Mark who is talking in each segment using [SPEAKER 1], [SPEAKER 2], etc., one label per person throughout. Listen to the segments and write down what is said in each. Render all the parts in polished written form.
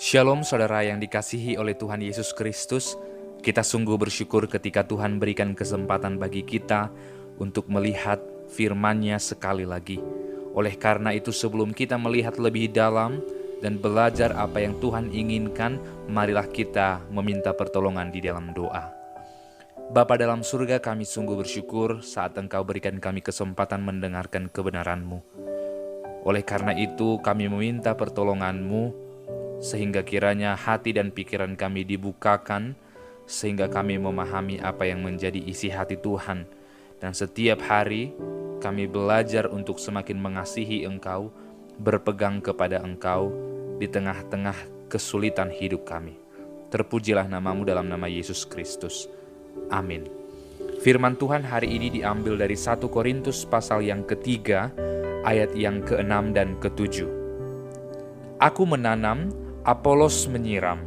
[SPEAKER 1] Shalom saudara yang dikasihi oleh Tuhan Yesus Kristus. Kita sungguh bersyukur ketika Tuhan berikan kesempatan bagi kita untuk melihat firman-Nya sekali lagi. Oleh karena itu sebelum kita melihat lebih dalam dan belajar apa yang Tuhan inginkan, marilah kita meminta pertolongan di dalam doa. Bapa dalam surga, kami sungguh bersyukur saat Engkau berikan kami kesempatan mendengarkan kebenaran-Mu. Oleh karena itu kami meminta pertolongan-Mu, sehingga kiranya hati dan pikiran kami dibukakan, sehingga kami memahami apa yang menjadi isi hati Tuhan. Dan setiap hari kami belajar untuk semakin mengasihi Engkau, berpegang kepada Engkau di tengah-tengah kesulitan hidup kami. Terpujilah nama-Mu dalam nama Yesus Kristus. Amin. Firman Tuhan hari ini diambil dari 1 Korintus pasal yang ketiga, ayat yang ke-6 dan ke-7. Aku menanam, Apolos menyiram,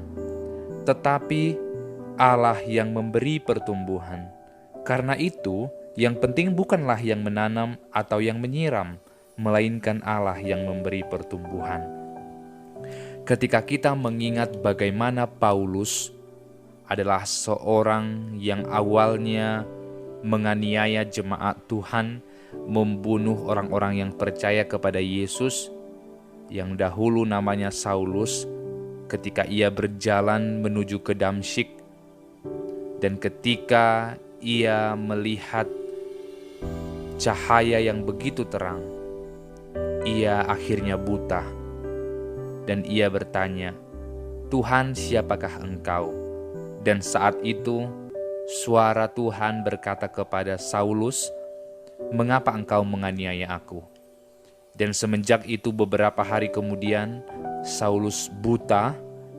[SPEAKER 1] tetapi Allah yang memberi pertumbuhan. Karena itu, yang penting bukanlah yang menanam atau yang menyiram, melainkan Allah yang memberi pertumbuhan. Ketika kita mengingat bagaimana Paulus adalah seorang yang awalnya menganiaya jemaat Tuhan, membunuh orang-orang yang percaya kepada Yesus, yang dahulu namanya Saulus, ketika ia berjalan menuju ke Damsyik, dan ketika ia melihat cahaya yang begitu terang, ia akhirnya buta, dan ia bertanya, "Tuhan, siapakah Engkau?" Dan saat itu suara Tuhan berkata kepada Saulus, "Mengapa engkau menganiaya aku?" Dan semenjak itu beberapa hari kemudian Saulus buta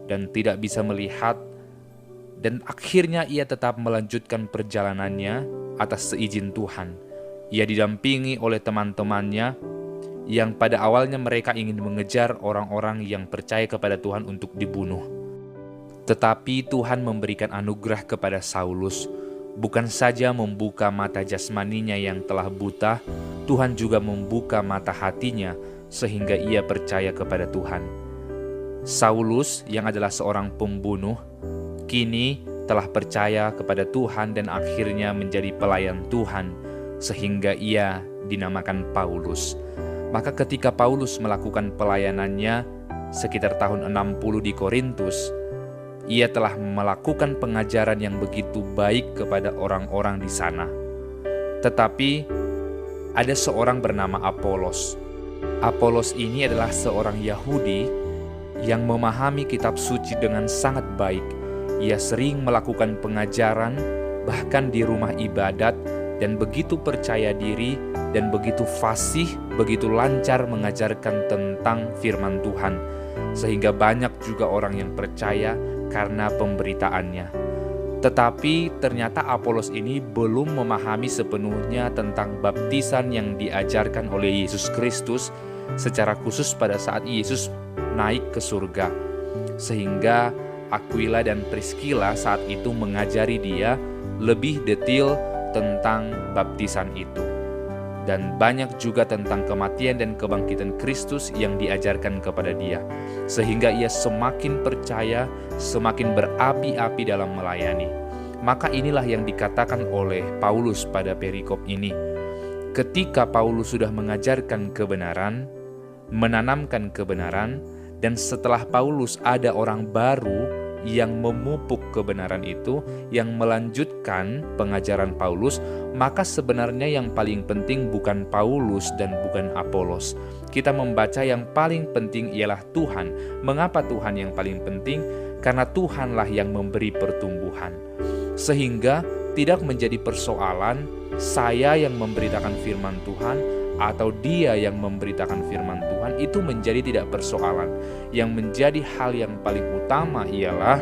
[SPEAKER 1] dan tidak bisa melihat, dan akhirnya ia tetap melanjutkan perjalanannya atas seizin Tuhan. Ia didampingi oleh teman-temannya yang pada awalnya mereka ingin mengejar orang-orang yang percaya kepada Tuhan untuk dibunuh. Tetapi Tuhan memberikan anugerah kepada Saulus, bukan saja membuka mata jasmaninya yang telah buta, Tuhan juga membuka mata hatinya sehingga ia percaya kepada Tuhan. Saulus yang adalah seorang pembunuh, kini telah percaya kepada Tuhan dan akhirnya menjadi pelayan Tuhan, sehingga ia dinamakan Paulus. Maka ketika Paulus melakukan pelayanannya sekitar tahun 60 di Korintus, ia telah melakukan pengajaran yang begitu baik kepada orang-orang di sana. Tetapi ada seorang bernama Apolos. Apolos ini adalah seorang Yahudi yang memahami kitab suci dengan sangat baik. Ia sering melakukan pengajaran bahkan di rumah ibadat, dan begitu percaya diri dan begitu fasih, begitu lancar mengajarkan tentang firman Tuhan, sehingga banyak juga orang yang percaya karena pemberitaannya. Tetapi ternyata Apolos ini belum memahami sepenuhnya tentang baptisan yang diajarkan oleh Yesus Kristus, secara khusus pada saat Yesus naik ke surga. Sehingga Aquila dan Priscilla saat itu mengajari dia lebih detail tentang baptisan itu. Dan banyak juga tentang kematian dan kebangkitan Kristus yang diajarkan kepada dia. Sehingga ia semakin percaya, semakin berapi-api dalam melayani. Maka inilah yang dikatakan oleh Paulus pada perikop ini. Ketika Paulus sudah mengajarkan kebenaran, menanamkan kebenaran, dan setelah Paulus ada orang baru yang memupuk kebenaran itu, yang melanjutkan pengajaran Paulus, maka sebenarnya yang paling penting bukan Paulus dan bukan Apolos. Kita membaca yang paling penting ialah Tuhan. Mengapa Tuhan yang paling penting? Karena Tuhanlah yang memberi pertumbuhan. Sehingga tidak menjadi persoalan saya yang memberitakan firman Tuhan atau dia yang memberitakan firman Tuhan, itu menjadi tidak persoalan. Yang menjadi hal yang paling utama ialah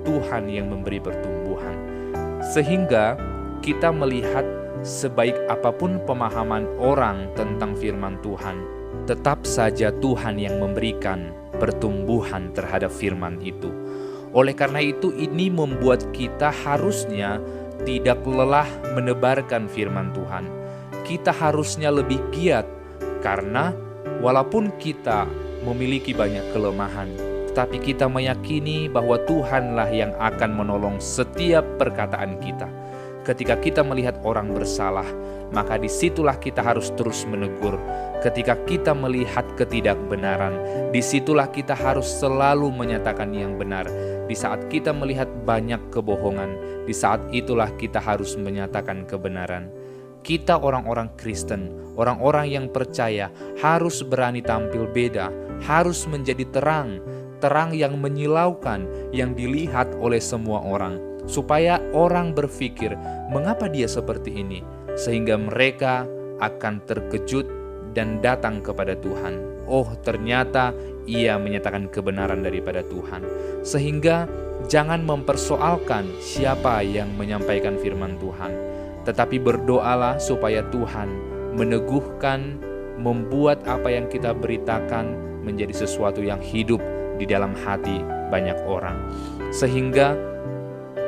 [SPEAKER 1] Tuhan yang memberi pertumbuhan. Sehingga kita melihat sebaik apapun pemahaman orang tentang firman Tuhan, tetap saja Tuhan yang memberikan pertumbuhan terhadap firman itu. Oleh karena itu ini membuat kita harusnya tidak lelah menebarkan firman Tuhan. Kita harusnya lebih giat, karena walaupun kita memiliki banyak kelemahan, tetapi kita meyakini bahwa Tuhanlah yang akan menolong setiap perkataan kita. Ketika kita melihat orang bersalah, maka disitulah kita harus terus menegur. Ketika kita melihat ketidakbenaran, disitulah kita harus selalu menyatakan yang benar. Di saat kita melihat banyak kebohongan, di saat itulah kita harus menyatakan kebenaran. Kita orang-orang Kristen, orang-orang yang percaya harus berani tampil beda, harus menjadi terang yang menyilaukan, yang dilihat oleh semua orang. Supaya orang berpikir, mengapa dia seperti ini? Sehingga mereka akan terkejut dan datang kepada Tuhan. Oh, ternyata ia menyatakan kebenaran daripada Tuhan. Sehingga jangan mempersoalkan siapa yang menyampaikan firman Tuhan, tetapi berdoalah supaya Tuhan meneguhkan, membuat apa yang kita beritakan menjadi sesuatu yang hidup di dalam hati banyak orang. Sehingga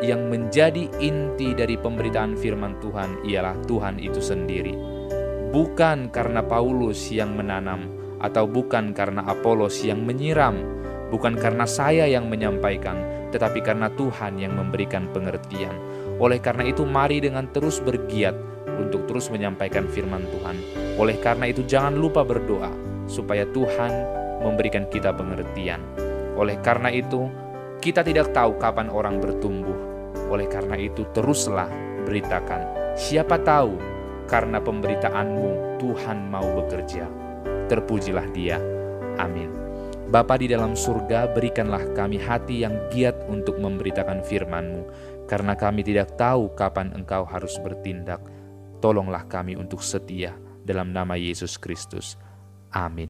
[SPEAKER 1] yang menjadi inti dari pemberitaan firman Tuhan ialah Tuhan itu sendiri. Bukan karena Paulus yang menanam, atau bukan karena Apolos yang menyiram, bukan karena saya yang menyampaikan, tetapi karena Tuhan yang memberikan pengertian. Oleh karena itu mari dengan terus bergiat untuk terus menyampaikan firman Tuhan. Oleh karena itu jangan lupa berdoa supaya Tuhan memberikan kita pengertian. Oleh karena itu kita tidak tahu kapan orang bertumbuh. Oleh karena itu teruslah beritakan. Siapa tahu karena pemberitaanmu Tuhan mau bekerja. Terpujilah Dia. Amin. Bapa di dalam surga, berikanlah kami hati yang giat untuk memberitakan firman-Mu, karena kami tidak tahu kapan Engkau harus bertindak. Tolonglah kami untuk setia dalam nama Yesus Kristus. Amin.